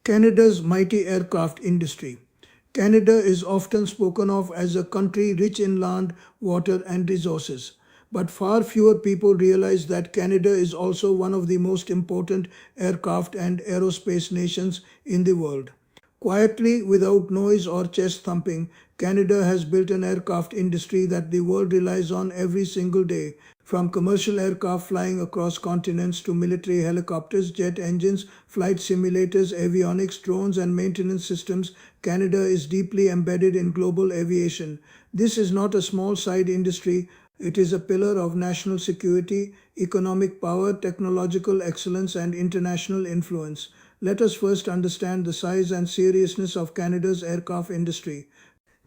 Canada's mighty aircraft industry. Canada is often spoken of as a country rich in land, water, and resources. But far fewer people realize that Canada is also one of the most important aircraft and aerospace nations in the world. Quietly, without noise or chest thumping, Canada has built an aircraft industry that the world relies on every single day. From commercial aircraft flying across continents to military helicopters, jet engines, flight simulators, avionics, drones, and maintenance systems, Canada is deeply embedded in global aviation. This is not a small side industry, it is a pillar of national security, economic power, technological excellence, and international influence. Let us first understand the size and seriousness of Canada's aircraft industry.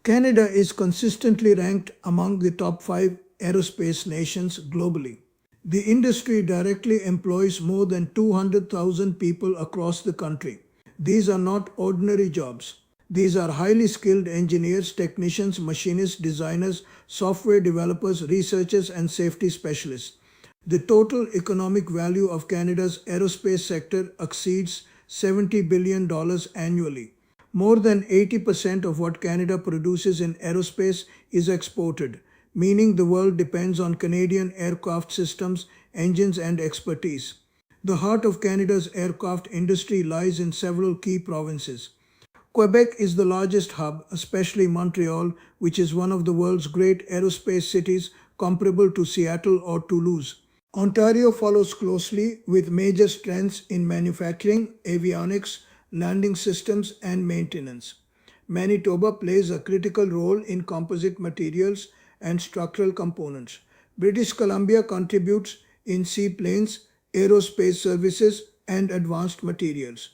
Canada is consistently ranked among the top 5 aerospace nations globally. The industry directly employs more than 200,000 people across the country. These are not ordinary jobs. These are highly skilled engineers, technicians, machinists, designers, software developers, researchers, and safety specialists. The total economic value of Canada's aerospace sector exceeds $70 billion annually. More than 80% of what Canada produces in aerospace is exported, meaning the world depends on Canadian aircraft systems, engines, and expertise. The heart of Canada's aircraft industry lies in several key provinces. Quebec is the largest hub, especially Montreal, which is one of the world's great aerospace cities comparable to Seattle or Toulouse. Ontario follows closely with major strengths in manufacturing, avionics, landing systems, and maintenance. Manitoba plays a critical role in composite materials and structural components. British Columbia contributes in seaplanes, aerospace services, and advanced materials.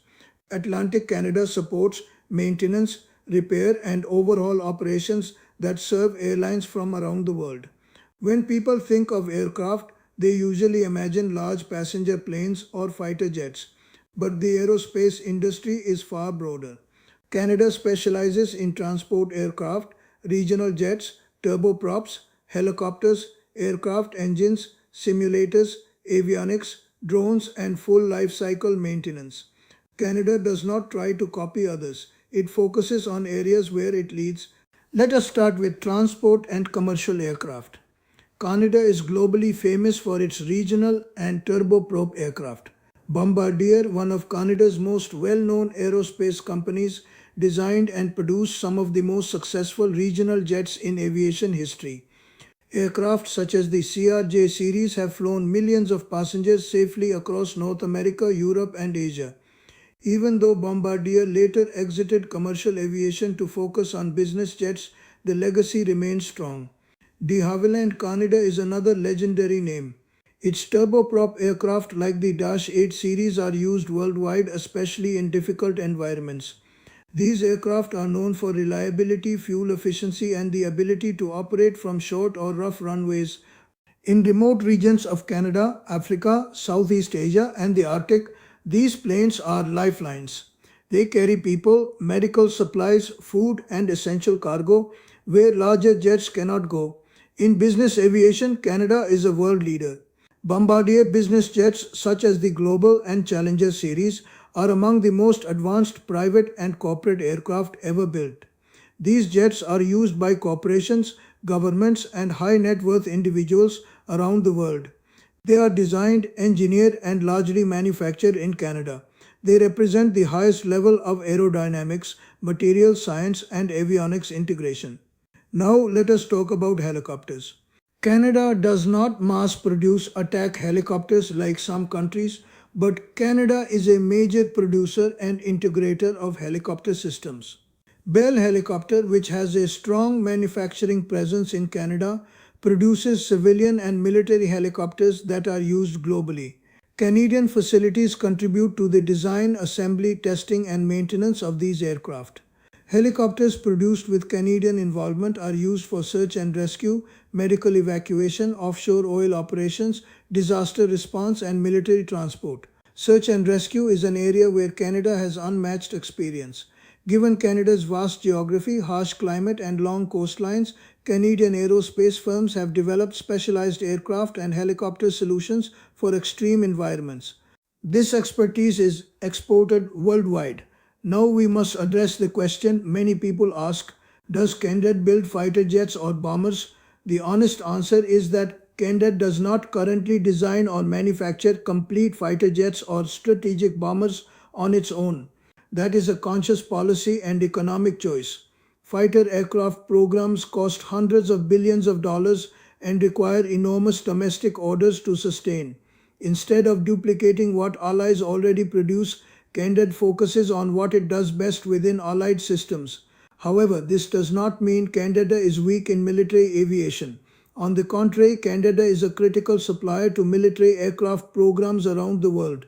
Atlantic Canada supports maintenance, repair, and overhaul operations that serve airlines from around the world. When people think of aircraft, they usually imagine large passenger planes or fighter jets. But the aerospace industry is far broader. Canada specializes in transport aircraft, regional jets, turboprops, helicopters, aircraft engines, simulators, avionics, drones, and full life cycle maintenance. Canada does not try to copy others. It focuses on areas where it leads. Let us start with transport and commercial aircraft. Canada is globally famous for its regional and turboprop aircraft. Bombardier, one of Canada's most well-known aerospace companies, designed and produced some of the most successful regional jets in aviation history. Aircraft such as the CRJ series have flown millions of passengers safely across North America, Europe, and Asia. Even though Bombardier later exited commercial aviation to focus on business jets, the legacy remains strong. De Havilland Canada is another legendary name. Its turboprop aircraft like the Dash 8 series are used worldwide, especially in difficult environments. These aircraft are known for reliability, fuel efficiency, and the ability to operate from short or rough runways. In remote regions of Canada, Africa, Southeast Asia, and the Arctic, these planes are lifelines. They carry people, medical supplies, food, and essential cargo where larger jets cannot go. In business aviation, Canada is a world leader. Bombardier business jets such as the Global and Challenger series are among the most advanced private and corporate aircraft ever built. These jets are used by corporations, governments, and high net worth individuals around the world. They are designed, engineered, and largely manufactured in Canada. They represent the highest level of aerodynamics, material science, and avionics integration. Now let us talk about helicopters. Canada does not mass produce attack helicopters like some countries, but Canada is a major producer and integrator of helicopter systems. Bell Helicopter, which has a strong manufacturing presence in Canada, produces civilian and military helicopters that are used globally. Canadian facilities contribute to the design, assembly, testing, and maintenance of these aircraft. Helicopters produced with Canadian involvement are used for search and rescue, medical evacuation, offshore oil operations, disaster response, and military transport. Search and rescue is an area where Canada has unmatched experience. Given Canada's vast geography, harsh climate, and long coastlines, Canadian aerospace firms have developed specialized aircraft and helicopter solutions for extreme environments. This expertise is exported worldwide. Now we must address the question many people ask: does Canada build fighter jets or bombers? The honest answer is that Canada does not currently design or manufacture complete fighter jets or strategic bombers on its own. That is a conscious policy and economic choice. Fighter aircraft programs cost hundreds of billions of dollars and require enormous domestic orders to sustain. Instead of duplicating what allies already produce, Candid focuses on what it does best within allied systems. However, this does not mean Canada is weak in military aviation. On the contrary, Canada is a critical supplier to military aircraft programs around the world.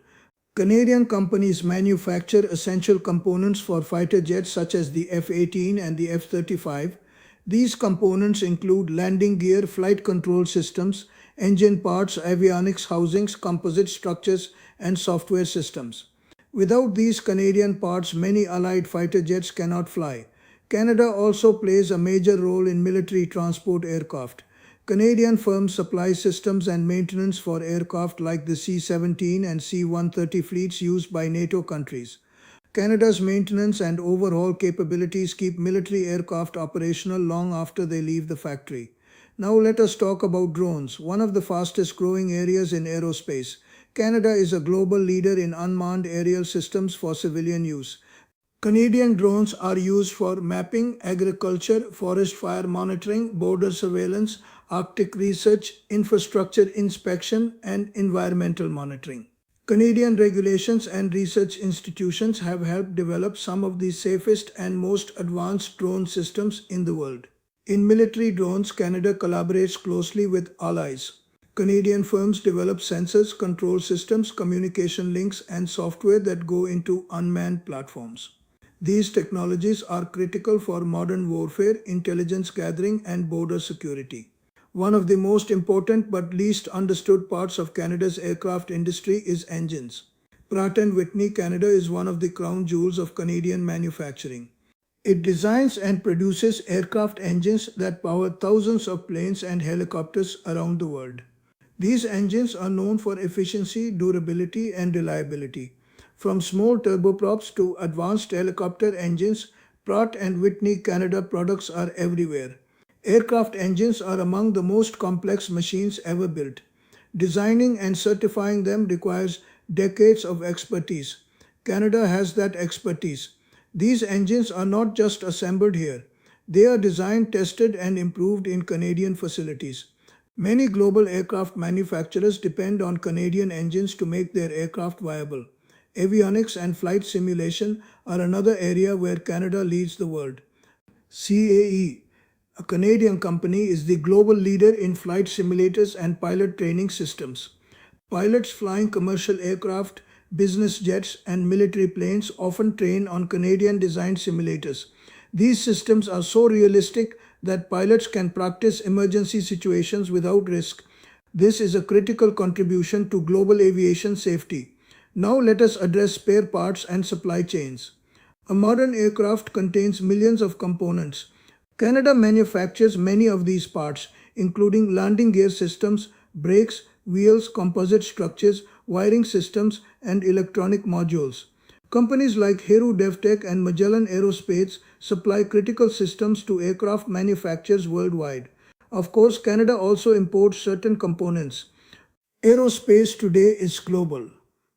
Canadian companies manufacture essential components for fighter jets such as the F-18 and the F-35. These components include landing gear, flight control systems, engine parts, avionics housings, composite structures, and software systems. Without these Canadian parts, many Allied fighter jets cannot fly. Canada also plays a major role in military transport aircraft. Canadian firms supply systems and maintenance for aircraft like the C-17 and C-130 fleets used by NATO countries. Canada's maintenance and overhaul capabilities keep military aircraft operational long after they leave the factory. Now let us talk about drones, one of the fastest growing areas in aerospace. Canada is a global leader in unmanned aerial systems for civilian use. Canadian drones are used for mapping, agriculture, forest fire monitoring, border surveillance, Arctic research, infrastructure inspection, and environmental monitoring. Canadian regulations and research institutions have helped develop some of the safest and most advanced drone systems in the world. In military drones, Canada collaborates closely with allies. Canadian firms develop sensors, control systems, communication links, and software that go into unmanned platforms. These technologies are critical for modern warfare, intelligence gathering, and border security. One of the most important but least understood parts of Canada's aircraft industry is engines. Pratt & Whitney Canada is one of the crown jewels of Canadian manufacturing. It designs and produces aircraft engines that power thousands of planes and helicopters around the world. These engines are known for efficiency, durability, and reliability. From small turboprops to advanced helicopter engines, Pratt & Whitney Canada products are everywhere. Aircraft engines are among the most complex machines ever built. Designing and certifying them requires decades of expertise. Canada has that expertise. These engines are not just assembled here. They are designed, tested, and improved in Canadian facilities. Many global aircraft manufacturers depend on Canadian engines to make their aircraft viable. Avionics and flight simulation are another area where Canada leads the world. CAE, a Canadian company, is the global leader in flight simulators and pilot training systems. Pilots flying commercial aircraft, business jets, and military planes often train on Canadian designed simulators. These systems are so realistic that pilots can practice emergency situations without risk. This is a critical contribution to global aviation safety. Now let us address spare parts and supply chains. A modern aircraft contains millions of components. Canada manufactures many of these parts, including landing gear systems, brakes, wheels, composite structures, wiring systems, and electronic modules. Companies like Heru DevTech and Magellan Aerospace supply critical systems to aircraft manufacturers worldwide. Of course, Canada also imports certain components. Aerospace today is global.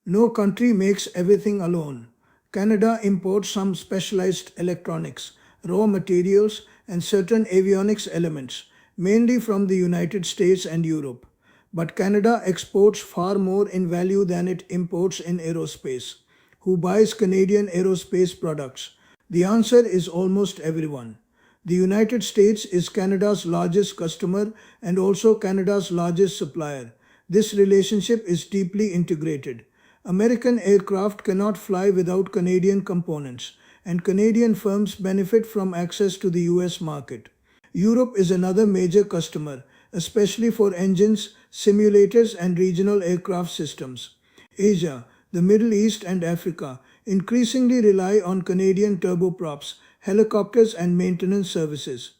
No country makes everything alone. Canada imports some specialized electronics, raw materials, and certain avionics elements, mainly from the United States and Europe. But Canada exports far more in value than it imports in aerospace. Who buys Canadian aerospace products? The answer is almost everyone. The United States is Canada's largest customer and also Canada's largest supplier. This relationship is deeply integrated. American aircraft cannot fly without Canadian components, and Canadian firms benefit from access to the US market. Europe is another major customer, especially for engines, simulators, and regional aircraft systems. Asia, the Middle East, and Africa increasingly rely on Canadian turboprops, helicopters, and maintenance services.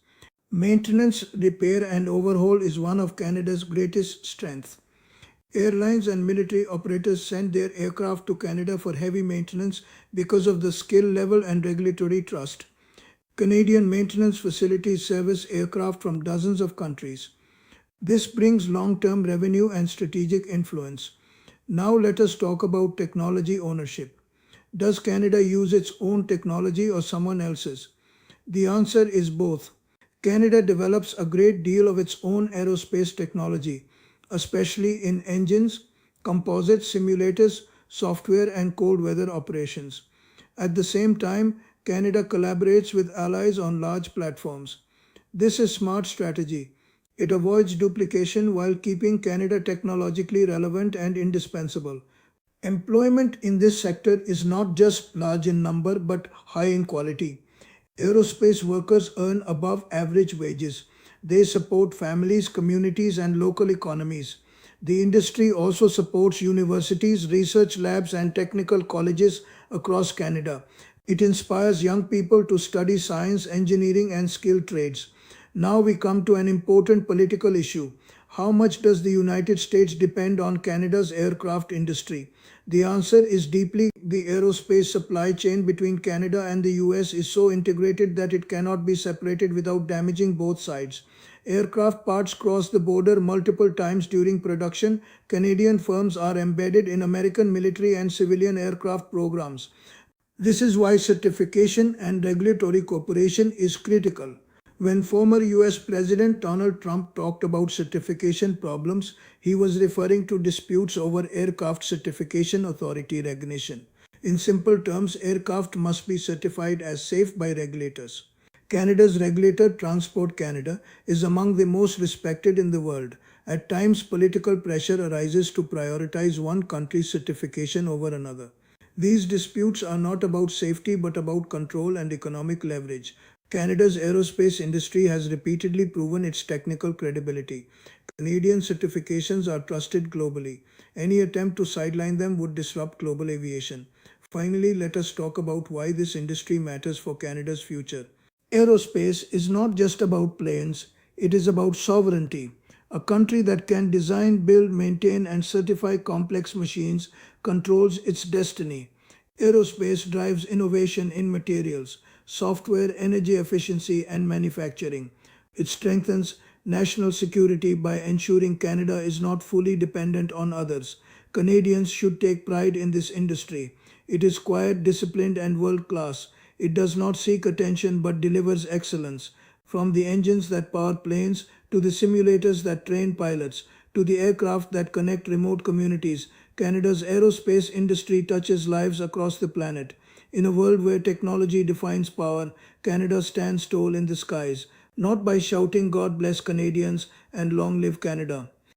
Maintenance, repair, and overhaul is one of Canada's greatest strengths. Airlines and military operators send their aircraft to Canada for heavy maintenance because of the skill level and regulatory trust. Canadian maintenance facilities service aircraft from dozens of countries. This brings long term revenue and strategic influence. Now let us talk about technology ownership. Does Canada use its own technology or someone else's? The answer is both. Canada develops a great deal of its own aerospace technology, especially in engines, composites, simulators, software, and cold weather operations. At the same time, Canada collaborates with allies on large platforms. This is smart strategy. It avoids duplication while keeping Canada technologically relevant and indispensable. Employment in this sector is not just large in number but high in quality. Aerospace workers earn above average wages. They support families, communities, and local economies. The industry also supports universities, research labs, and technical colleges across Canada. It inspires young people to study science, engineering, and skilled trades. Now we come to an important political issue. How much does the United States depend on Canada's aircraft industry? The answer is deeply. The aerospace supply chain between Canada and the US is so integrated that it cannot be separated without damaging both sides. Aircraft parts cross the border multiple times during production. Canadian firms are embedded in American military and civilian aircraft programs. This is why certification and regulatory cooperation is critical. When former US President Donald Trump talked about certification problems, he was referring to disputes over aircraft certification authority recognition. In simple terms, aircraft must be certified as safe by regulators. Canada's regulator, Transport Canada, is among the most respected in the world. At times, political pressure arises to prioritize one country's certification over another. These disputes are not about safety but about control and economic leverage. Canada's aerospace industry has repeatedly proven its technical credibility. Canadian certifications are trusted globally. Any attempt to sideline them would disrupt global aviation. Finally, let us talk about why this industry matters for Canada's future. Aerospace is not just about planes, it is about sovereignty. A country that can design, build, maintain, and certify complex machines controls its destiny. Aerospace drives innovation in materials, software, energy efficiency, and manufacturing. It strengthens national security by ensuring Canada is not fully dependent on others. Canadians should take pride in this industry. It is quiet, disciplined, and world class. It does not seek attention but delivers excellence. From the engines that power planes, to the simulators that train pilots, to the aircraft that connect remote communities, Canada's aerospace industry touches lives across the planet. In a world where technology defines power, Canada stands tall in the skies, not by shouting God bless Canadians and long live Canada,